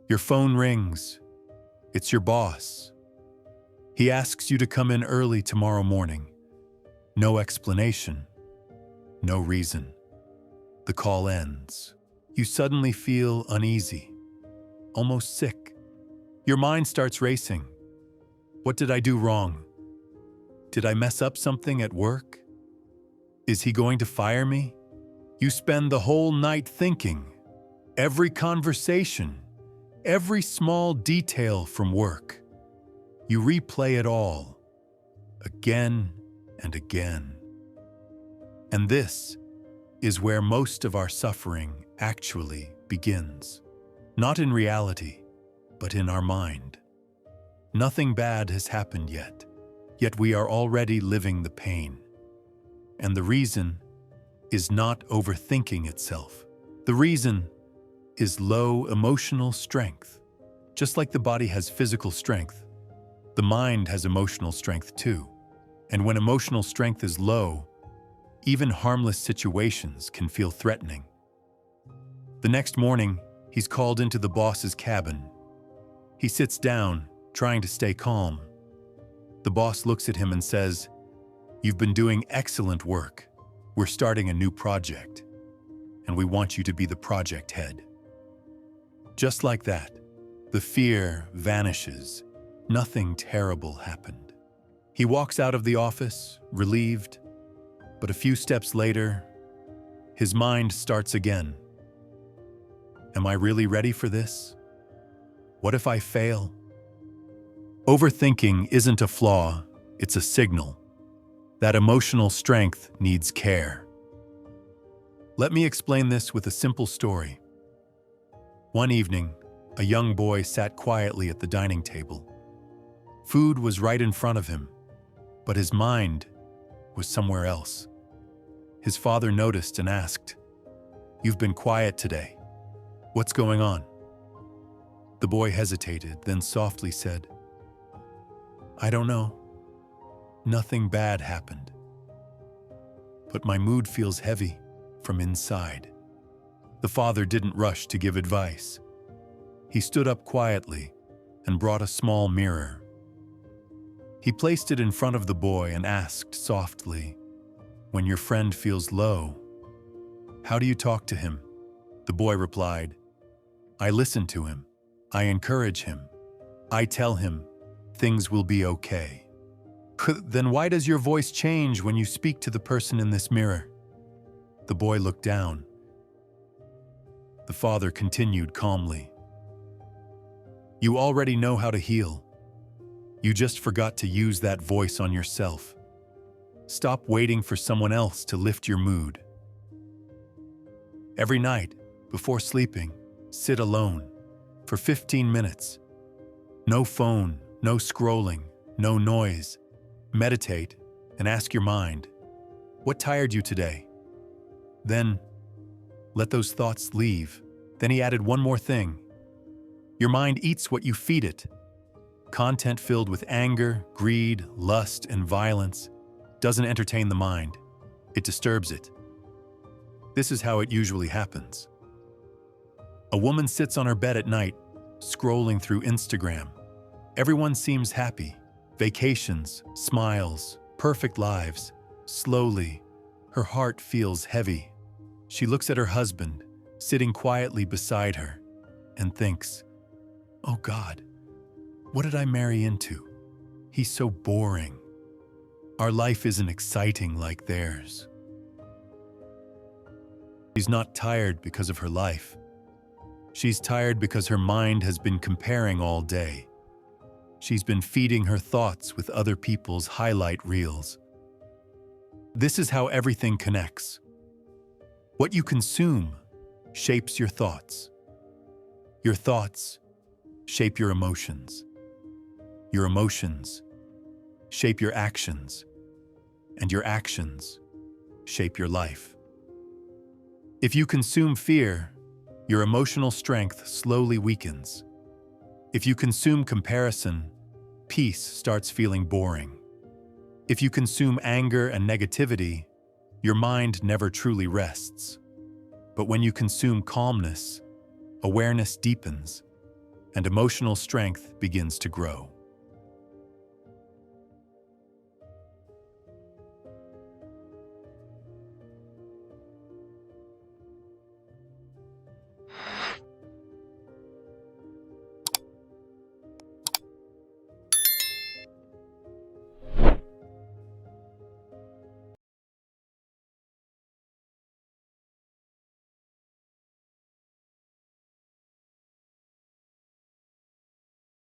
Your phone rings. It's your boss. He asks you to come in early tomorrow morning. No explanation. No reason. The call ends. You suddenly feel uneasy, almost sick. Your mind starts racing. What did I do wrong? Did I mess up something at work? Is he going to fire me? You spend the whole night thinking. Every conversation, every small detail from work. You replay it all, again and again. And this is where most of our suffering actually begins. Not in reality, but in our mind. Nothing bad has happened yet we are already living the pain. And the reason is not overthinking itself. The reason is low emotional strength. Just like the body has physical strength, the mind has emotional strength too. And when emotional strength is low, even harmless situations can feel threatening. The next morning, he's called into the boss's cabin. He sits down, trying to stay calm. The boss looks at him and says, "You've been doing excellent work. We're starting a new project, and we want you to be the project head." Just like that, the fear vanishes. Nothing terrible happened. He walks out of the office, relieved, but a few steps later, his mind starts again. Am I really ready for this? What if I fail? Overthinking isn't a flaw, it's a signal. That emotional strength needs care. Let me explain this with a simple story. One evening, a young boy sat quietly at the dining table. Food was right in front of him, but his mind was somewhere else. His father noticed and asked, "You've been quiet today. What's going on?" The boy hesitated, then softly said, "I don't know. Nothing bad happened. But my mood feels heavy from inside." The father didn't rush to give advice. He stood up quietly and brought a small mirror. He placed it in front of the boy and asked softly, "When your friend feels low, how do you talk to him?" The boy replied, "I listen to him. I encourage him. I tell him things will be okay." "Then why does your voice change when you speak to the person in this mirror?" The boy looked down. The father continued calmly, "You already know how to heal. You just forgot to use that voice on yourself. Stop waiting for someone else to lift your mood. Every night, before sleeping, sit alone for 15 minutes. No phone, no scrolling, no noise. Meditate and ask your mind, what tired you today? Then let those thoughts leave." Then he added one more thing. Your mind eats what you feed it. Content filled with anger, greed, lust, and violence doesn't entertain the mind. It disturbs it. This is how it usually happens. A woman sits on her bed at night, scrolling through Instagram. Everyone seems happy. Vacations, smiles, perfect lives. Slowly, her heart feels heavy. She looks at her husband, sitting quietly beside her, and thinks, "Oh God, what did I marry into? He's so boring. Our life isn't exciting like theirs." She's not tired because of her life. She's tired because her mind has been comparing all day. She's been feeding her thoughts with other people's highlight reels. This is how everything connects. What you consume shapes your thoughts. Your thoughts shape your emotions. Your emotions shape your actions. And your actions shape your life. If you consume fear, your emotional strength slowly weakens. If you consume comparison, peace starts feeling boring. If you consume anger and negativity, your mind never truly rests. But when you consume calmness, awareness deepens. and emotional strength begins to grow.